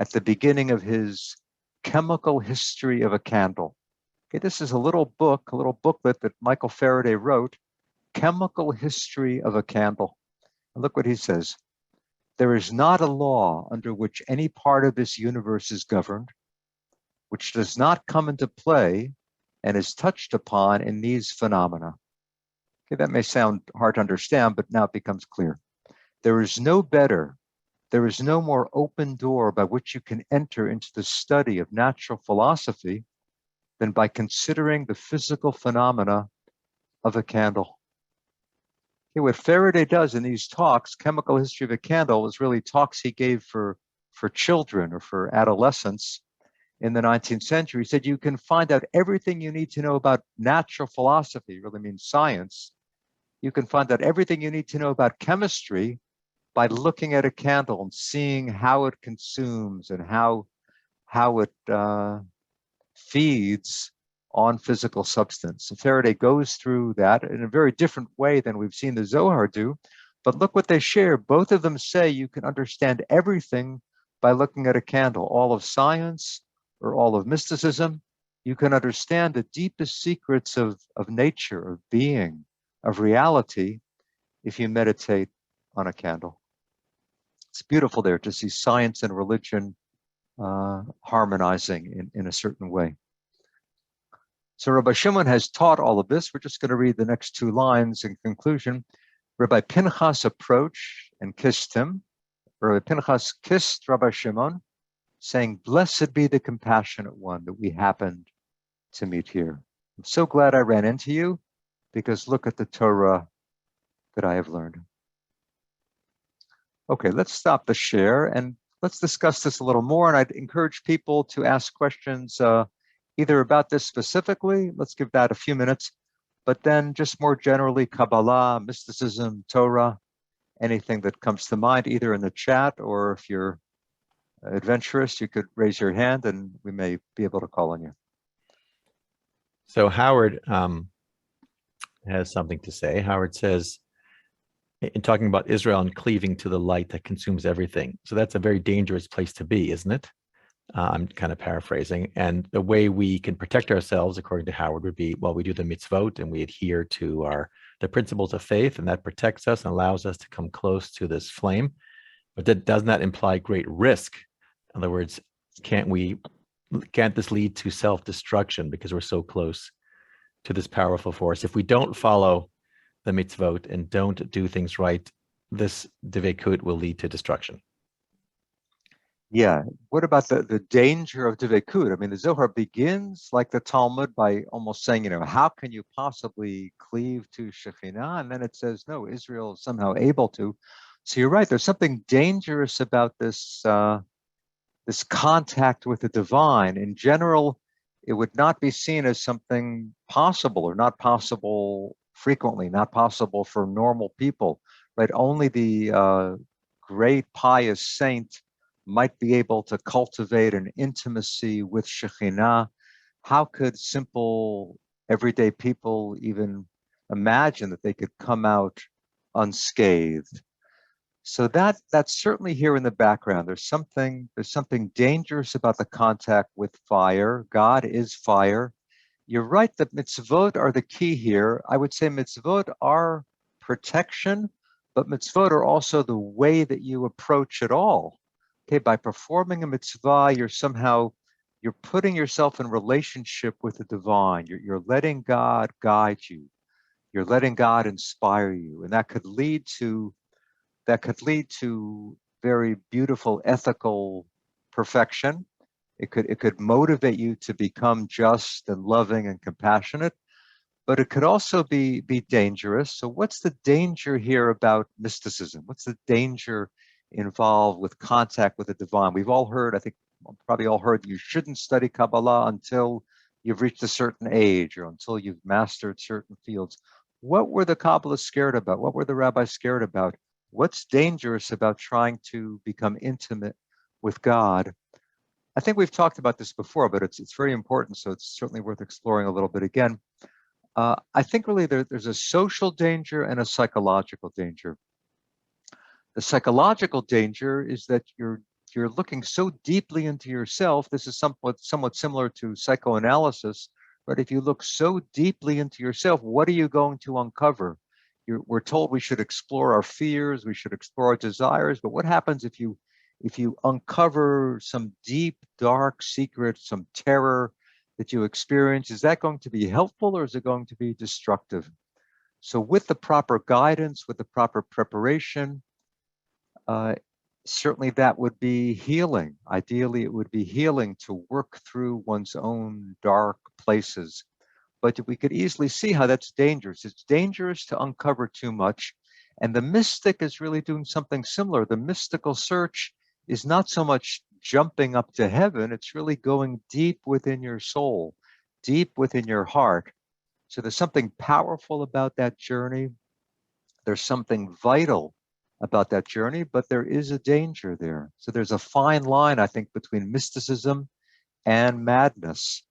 Speaker 1: at the beginning of his Chemical History of a Candle. Okay, this is a little booklet that Michael Faraday wrote, Chemical History of a Candle. And look what he says. There is not a law under which any part of this universe is governed, which does not come into play and is touched upon in these phenomena. Okay, that may sound hard to understand, but now it becomes clear. There is no more open door by which you can enter into the study of natural philosophy than by considering the physical phenomena of a candle. Okay, what Faraday does in these talks, Chemical History of a Candle, is really talks he gave for children or for adolescents in the 19th century. He said you can find out everything you need to know about natural philosophy, really means science. You can find out everything you need to know about chemistry by looking at a candle and seeing how it consumes and how it feeds on physical substance. And Faraday goes through that in a very different way than we've seen the Zohar do. But look what they share. Both of them say you can understand everything by looking at a candle. All of science or all of mysticism, you can understand the deepest secrets of nature, of being, of reality, if you meditate on a candle. It's beautiful there to see science and religion harmonizing in a certain way. So Rabbi Shimon has taught all of this. We're just going to read the next two lines in conclusion. Rabbi Pinchas approached and kissed him. Rabbi Pinchas kissed Rabbi Shimon, saying, "Blessed be the compassionate one that we happened to meet here. I'm so glad I ran into you, because look at the Torah that I have learned." Okay, let's stop the share and let's discuss this a little more. And I'd encourage people to ask questions either about this specifically, let's give that a few minutes, but then just more generally, Kabbalah, mysticism, Torah, anything that comes to mind, either in the chat or if you're adventurous, you could raise your hand and we may be able to call on you.
Speaker 2: So Howard has something to say. Howard says, in talking about Israel and cleaving to the light that consumes everything. So that's a very dangerous place to be, isn't it? I'm kind of paraphrasing. And the way we can protect ourselves, according to Howard, would be, well, we do the mitzvot and we adhere to the principles of faith, and that protects us and allows us to come close to this flame. But that does not imply great risk. In other words, can't this lead to self-destruction because we're so close to this powerful force? If we don't follow the mitzvot and don't do things right, this devekut will lead to destruction.
Speaker 1: Yeah. What about the danger of devekut? I mean, the Zohar begins like the Talmud by almost saying, how can you possibly cleave to Shekhinah? And then it says, no, Israel is somehow able to. So you're right. There's something dangerous about this this contact with the divine. In general, it would not be seen as something possible or not possible frequently, not possible for normal people, right? Only the great pious saint might be able to cultivate an intimacy with Shekhinah. How could simple everyday people even imagine that they could come out unscathed? So that's certainly here in the background. There's something dangerous about the contact with fire. God is fire. You're right that mitzvot are the key here. I would say mitzvot are protection, but mitzvot are also the way that you approach it all. Okay, by performing a mitzvah, you're putting yourself in relationship with the divine. You're letting God guide you. You're letting God inspire you, and that could lead to very beautiful ethical perfection. It could motivate you to become just and loving and compassionate, but it could also be dangerous. So what's the danger here about mysticism? What's the danger involved with contact with the divine? We've all heard, I think probably all heard, that you shouldn't study Kabbalah until you've reached a certain age or until you've mastered certain fields. What were the Kabbalists scared about? What were the rabbis scared about? What's dangerous about trying to become intimate with God? I think we've talked about this before, but it's very important, so it's certainly worth exploring a little bit again. I think really there's a social danger and a psychological danger. The psychological danger is that you're looking so deeply into yourself. This is somewhat similar to psychoanalysis, but if you look so deeply into yourself, what are you going to uncover? We're told we should explore our fears, we should explore our desires, but what happens if you uncover some deep, dark secret, some terror that you experience? Is that going to be helpful or is it going to be destructive? So with the proper guidance, with the proper preparation, certainly that would be healing. Ideally, it would be healing to work through one's own dark places. But we could easily see how that's dangerous. It's dangerous to uncover too much. And the mystic is really doing something similar. The mystical search is not so much jumping up to heaven, it's really going deep within your soul, deep within your heart. So there's something powerful about that journey. There's something vital about that journey, but there is a danger there. So there's a fine line, I think, between mysticism and madness,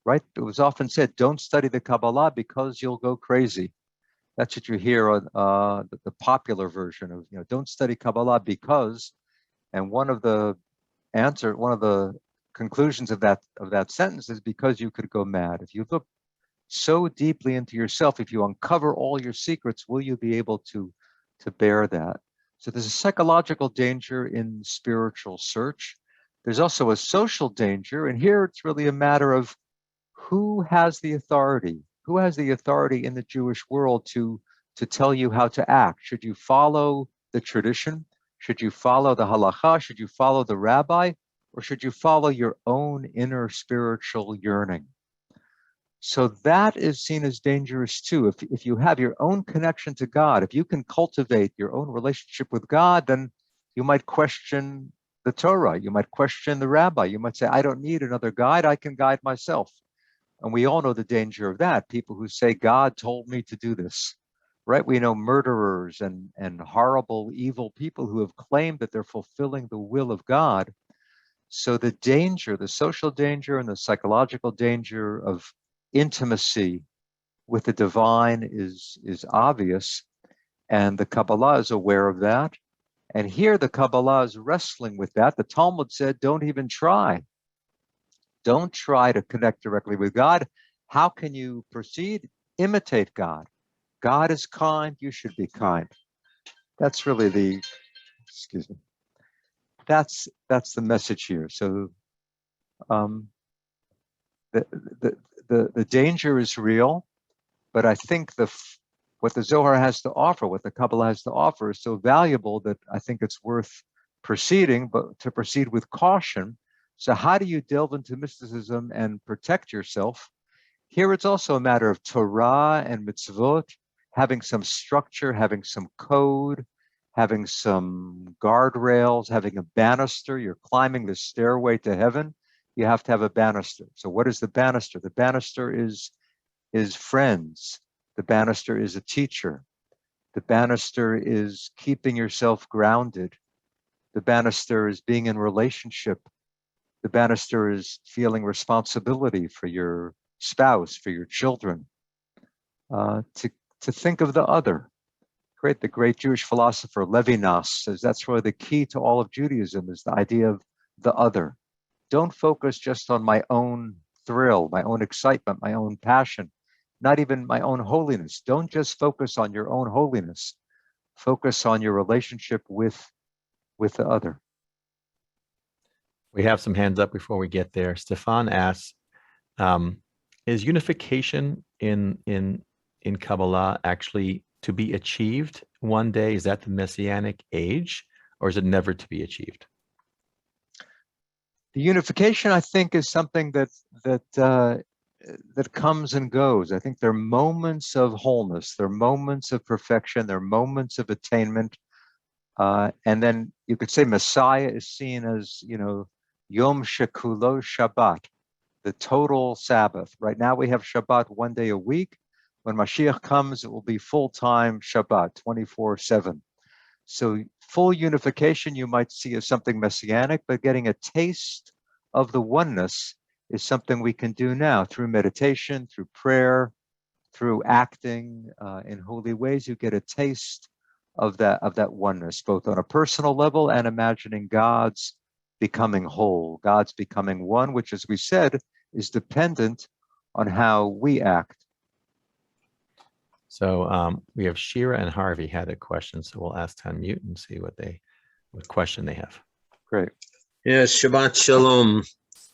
Speaker 1: right? It was often said, don't study the Kabbalah because you'll go crazy. That's what you hear on the popular version of, don't study Kabbalah because, and one of the conclusions of that sentence is because you could go mad. If you look so deeply into yourself, if you uncover all your secrets, will you be able to bear that? So there's a psychological danger in spiritual search. There's also a social danger, and here it's really a matter of who has the authority? Who has the authority in the Jewish world to tell you how to act? Should you follow the tradition? Should you follow the halacha? Should you follow the rabbi? Or should you follow your own inner spiritual yearning? So that is seen as dangerous too. If you have your own connection to God, if you can cultivate your own relationship with God, then you might question the Torah. You might question the rabbi. You might say, I don't need another guide. I can guide myself. And we all know the danger of that. People who say, God told me to do this, right? We know murderers and horrible, evil people who have claimed that they're fulfilling the will of God. So the danger, the social danger and the psychological danger of intimacy with the divine is obvious. And the Kabbalah is aware of that. And here the Kabbalah is wrestling with that. The Talmud said, don't even try. Don't try to connect directly with God. How can you proceed? Imitate God. God is kind, you should be kind. That's really that's the message here. So the danger is real, but I think what the Zohar has to offer, what the Kabbalah has to offer is so valuable that I think it's worth proceeding, but to proceed with caution. So how do you delve into mysticism and protect yourself? Here it's also a matter of Torah and mitzvot, having some structure, having some code, having some guardrails, having a banister. You're climbing the stairway to heaven. You have to have a banister. So what is the banister? The banister is friends. The banister is a teacher. The banister is keeping yourself grounded. The banister is being in relationship. The banister is feeling responsibility for your spouse, for your children, to think of the other. The great Jewish philosopher Levinas says that's really the key to all of Judaism, is the idea of the other. Don't focus just on my own thrill, my own excitement, my own passion, not even my own holiness. Don't just focus on your own holiness. Focus on your relationship with the other.
Speaker 2: We have some hands up before we get there. Stefan asks, is unification in Kabbalah actually to be achieved one day? Is that the messianic age, or is it never to be achieved?
Speaker 1: The unification, I think, is something that comes and goes. I think there are moments of wholeness, there are moments of perfection, there are moments of attainment, and then you could say Messiah is seen as, Yom Shekulo Shabbat, the total Sabbath. Right now we have Shabbat one day a week. When Mashiach comes, it will be full-time Shabbat, 24/7. So full unification you might see as something messianic, but getting a taste of the oneness is something we can do now through meditation, through prayer, through acting in holy ways. You get a taste of that oneness, both on a personal level and imagining God's becoming whole, God's becoming one, which, as we said, is dependent on how we act.
Speaker 2: So we have Shira and Harvey had a question, so we'll ask to unmute and see what question they have.
Speaker 1: Great.
Speaker 3: Yes, Shabbat Shalom.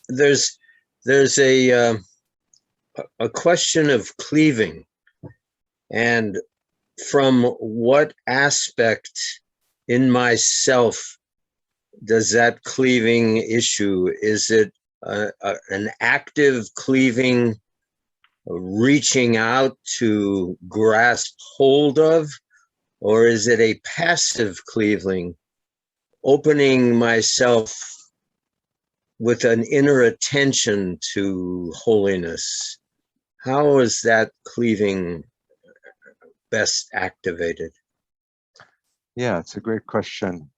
Speaker 3: There's a question of cleaving, and from what aspect in myself does that cleaving issue? Is it an active cleaving, reaching out to grasp hold of, or is it a passive cleaving, opening myself with an inner attention to holiness? How is that cleaving best activated?
Speaker 1: Yeah, it's a great question.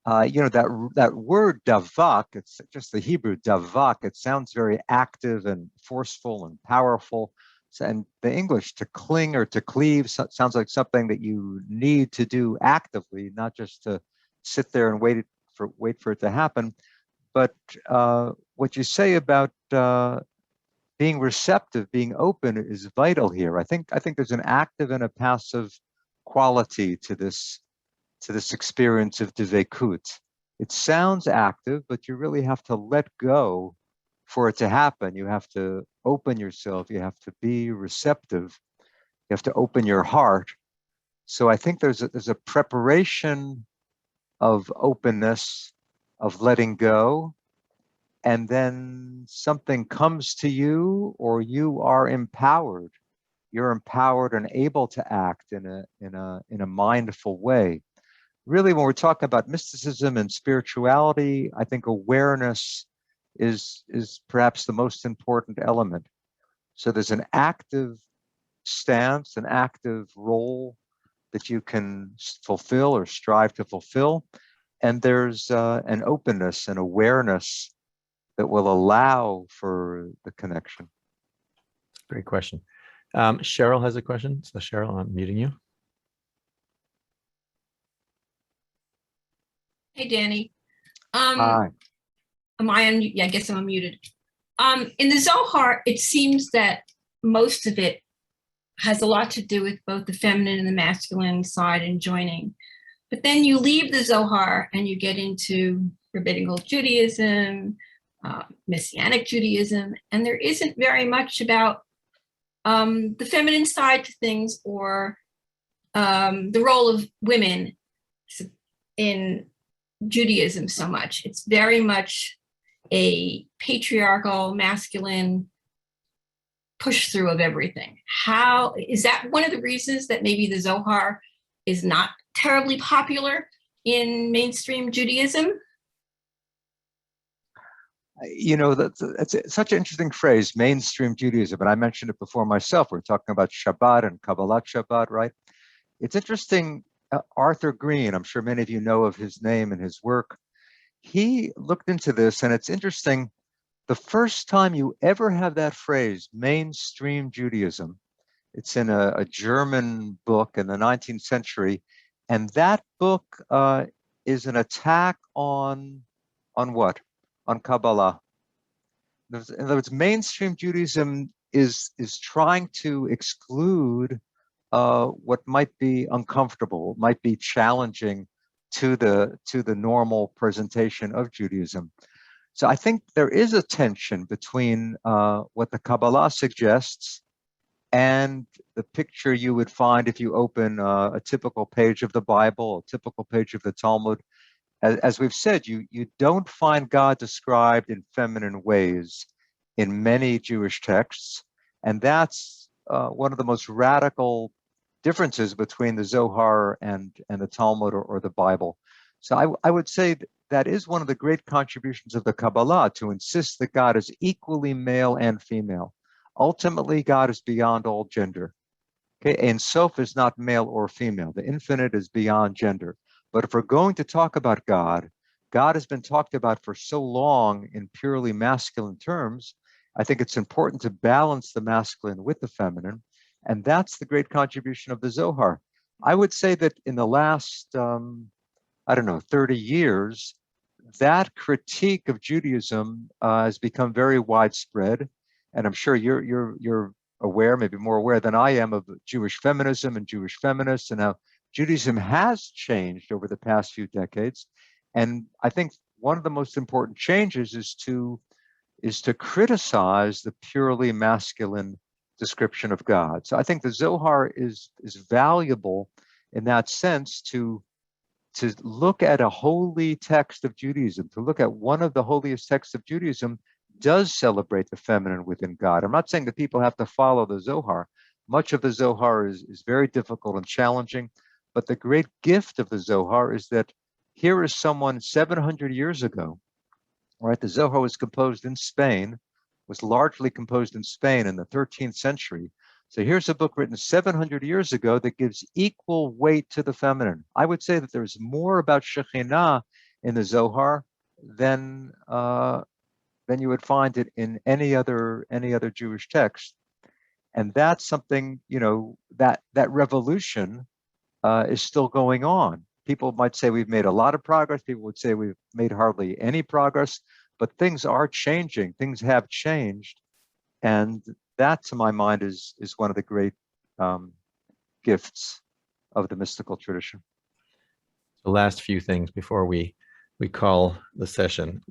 Speaker 1: That word davak, it's just the Hebrew davak, it sounds very active and forceful and powerful. And the English, to cling or to cleave, sounds like something that you need to do actively, not just to sit there and wait for it to happen. But what you say about being receptive, being open, is vital here. I think there's an active and a passive quality to this experience of devekut. It sounds active, but you really have to let go for it to happen. You have to open yourself. You have to be receptive. You have to open your heart. So I think there's a preparation of openness, of letting go, and then something comes to you, or you are empowered. You're empowered and able to act in a mindful way. Really, when we're talking about mysticism and spirituality, I think awareness is perhaps the most important element. So there's an active stance, an active role that you can fulfill or strive to fulfill. And there's an openness and awareness that will allow for the connection.
Speaker 2: Great question. Cheryl has a question. So Cheryl, I'm muting you.
Speaker 4: Hey, Danny.
Speaker 1: Hi.
Speaker 4: Am I on? Yeah, I guess I'm unmuted. In the Zohar, it seems that most of it has a lot to do with both the feminine and the masculine side and joining. But then you leave the Zohar and you get into rabbinical Judaism, Messianic Judaism, and there isn't very much about the feminine side to things, or the role of women in Judaism so much. It's very much a patriarchal, masculine push through of everything. How is that one of the reasons that maybe the Zohar is not terribly popular in mainstream Judaism?
Speaker 1: That's such an interesting phrase, mainstream Judaism. And I mentioned it before myself. We're talking about Shabbat and Kabbalah Shabbat, right? It's interesting. Arthur Green, I'm sure many of you know of his name and his work. He looked into this, and it's interesting. The first time you ever have that phrase, mainstream Judaism, It's in a German book in the 19th century, and that book is an attack on what? On Kabbalah. In other words, mainstream Judaism is trying to exclude what might be uncomfortable, might be challenging to the normal presentation of Judaism. So I think there is a tension between what the Kabbalah suggests and the picture you would find if you open a typical page of the Bible, a typical page of the Talmud. As we've said, you don't find God described in feminine ways in many Jewish texts, and that's one of the most radical differences between the Zohar and the Talmud or the Bible. So I would say that is one of the great contributions of the Kabbalah, to insist that God is equally male and female. Ultimately, God is beyond all gender. Okay, Ein Sof is not male or female. The infinite is beyond gender. But if we're going to talk about God, God has been talked about for so long in purely masculine terms. I think it's important to balance the masculine with the feminine. And that's the great contribution of the Zohar. I would say that in the last, 30 years, that critique of Judaism has become very widespread. And I'm sure you're aware, maybe more aware than I am, of Jewish feminism and Jewish feminists, and how Judaism has changed over the past few decades. And I think one of the most important changes is to criticize the purely masculine description of God. So I think the Zohar is valuable in that sense, to look at a holy text of Judaism, to look at one of the holiest texts of Judaism does celebrate the feminine within God. I'm not saying that people have to follow the Zohar. Much of the Zohar is very difficult and challenging, but the great gift of the Zohar is that here is someone 700 years ago, right? The Zohar was composed in Spain, was largely composed in Spain in the 13th century. So here's a book written 700 years ago that gives equal weight to the feminine. I would say that there's more about Shekhinah in the Zohar than you would find it in any other Jewish text. And that's something, that revolution is still going on. People might say we've made a lot of progress. People would say we've made hardly any progress, but things are changing. Things have changed. And that, to my mind, is one of the great gifts of the mystical tradition.
Speaker 2: The last few things before we call the session.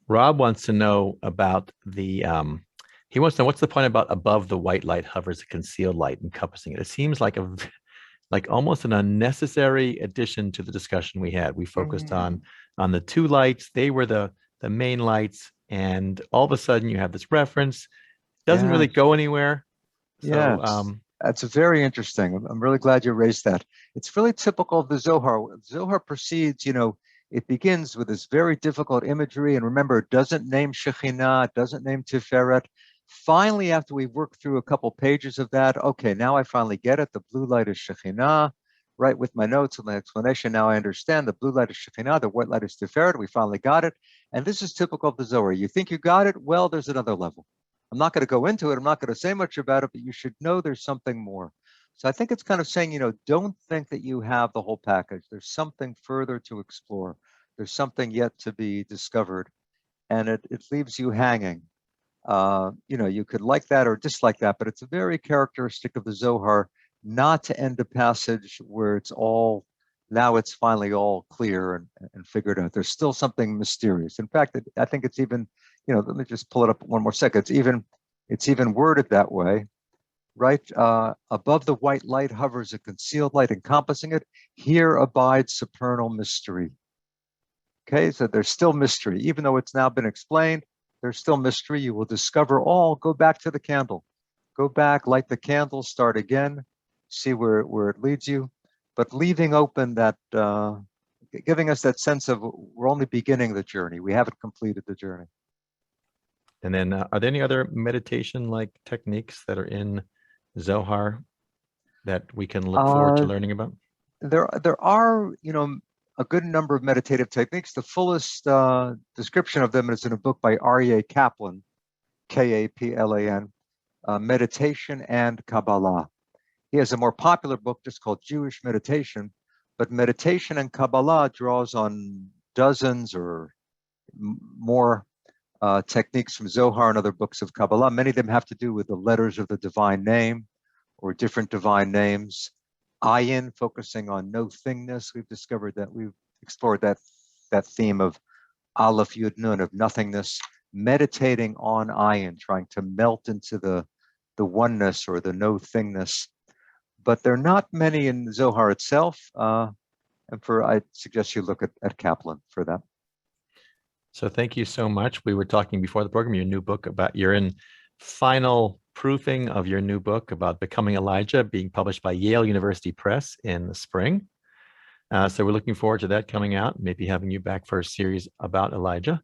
Speaker 2: Rob wants to know about he wants to know, what's the point about above the white light hovers a concealed light encompassing it? It seems like almost an unnecessary addition to the discussion we had. We focused on the two lights. They were the main lights, and all of a sudden you have this reference. Doesn't really go anywhere. So,
Speaker 1: that's very interesting. I'm really glad you raised that. It's really typical of the Zohar. Zohar proceeds, it begins with this very difficult imagery, and remember, it doesn't name Shekhinah, it doesn't name Tiferet. Finally, after we've worked through a couple pages of that, okay, now I finally get it. The blue light is Shekhinah, right? With my notes and the explanation, now I understand the blue light is Shekhinah, the white light is Tiferet. We finally got it. And this is typical of the Zohar. You think you got it? Well, there's another level. I'm not going to go into it. I'm not going to say much about it, but you should know there's something more. So I think it's kind of saying, don't think that you have the whole package. There's something further to explore. There's something yet to be discovered, and it leaves you hanging. You could like that or dislike that, but it's a very characteristic of the Zohar not to end a passage where it's finally all clear and figured out. There's still something mysterious. In fact, I think it's even, let me just pull it up one more second. It's even worded that way, right? Above the white light hovers a concealed light encompassing it. Here abides supernal mystery. Okay, so there's still mystery. Even though it's now been explained, there's still mystery. You will discover all. Go back to the candle. Go back, light the candle, start again, see where it leads you. But leaving open that, giving us that sense of we're only beginning the journey. We haven't completed the journey.
Speaker 2: And then are there any other meditation-like techniques that are in Zohar that we can look forward to learning about?
Speaker 1: There are, a good number of meditative techniques. The fullest description of them is in a book by Aryeh Kaplan, Kaplan. meditation and Kabbalah. He has a more popular book just called Jewish Meditation, but meditation and Kabbalah draws on dozens or more techniques from Zohar and other books of Kabbalah. Many of them have to do with the letters of the divine name or different divine names. Ayin, focusing on no thingness. We've discovered that we've explored that theme of Aleph Yud Nun, of nothingness, meditating on Ayin, trying to melt into the oneness or the no thingness. But there are not many in Zohar itself. And I suggest you look at Kaplan for that.
Speaker 2: So thank you so much. We were talking before the program, your new book you're in final proofing of your new book about becoming Elijah, being published by Yale University Press in the spring. So we're looking forward to that coming out, maybe having you back for a series about Elijah.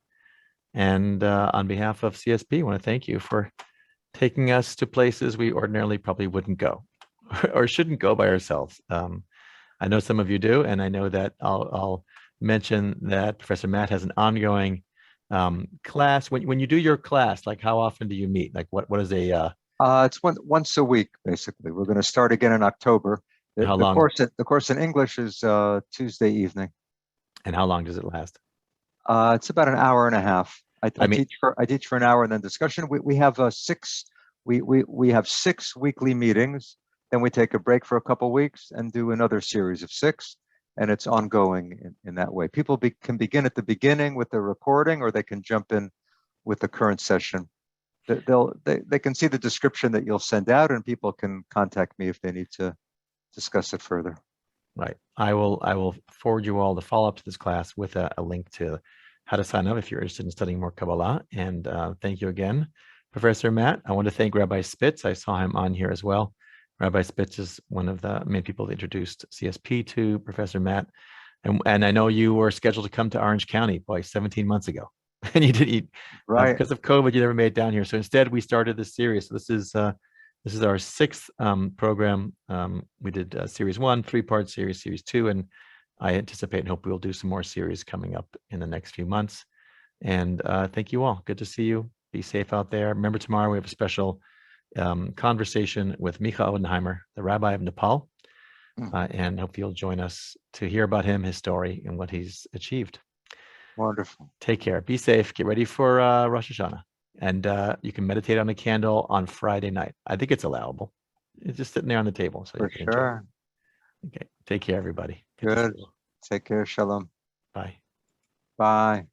Speaker 2: And on behalf of CSP, I want to thank you for taking us to places we ordinarily probably wouldn't go or shouldn't go by ourselves. I know some of you do, and I know that I'll mention that Professor Matt has an ongoing class. When you do your class, like how often do you meet? Like what is a
Speaker 1: it's once a week, basically. We're going to start again in October.
Speaker 2: How long?
Speaker 1: The course in English is Tuesday evening.
Speaker 2: And how long does it last?
Speaker 1: It's about an hour and a half. I teach for an hour and then discussion. We have we have 6 weekly meetings. Then we take a break for a couple weeks and do another series of 6. And it's ongoing in that way. People can begin at the beginning with the recording, or they can jump in with the current session. They can see the description that you'll send out, and people can contact me if they need to discuss it further.
Speaker 2: Right. I will forward you all the follow-up to this class with a link to how to sign up if you're interested in studying more Kabbalah. And thank you again, Professor Matt. I want to thank Rabbi Spitz. I saw him on here as well. Rabbi Spitz is one of the main people that introduced CSP to Professor Matt. And I know you were scheduled to come to Orange County 17 months ago. And you didn't,
Speaker 1: right.
Speaker 2: Because of COVID, you never made it down here. So instead, we started this series. So this is our 6th program. We did series 1, 3-part series, series 2, and I anticipate and hope we'll do some more series coming up in the next few months. And thank you all. Good to see you. Be safe out there. Remember, tomorrow we have a special conversation with Micha Odenheimer, the rabbi of Nepal, and hope you'll join us to hear about him, his story, and what he's achieved.
Speaker 1: Wonderful.
Speaker 2: Take care. Be safe. Get ready for Rosh Hashanah. And you can meditate on a candle on Friday night. I think it's allowable. It's just sitting there on the table. So
Speaker 1: For sure.
Speaker 2: Okay. Take care, everybody.
Speaker 1: Good. Take care. Shalom.
Speaker 2: Bye.
Speaker 1: Bye.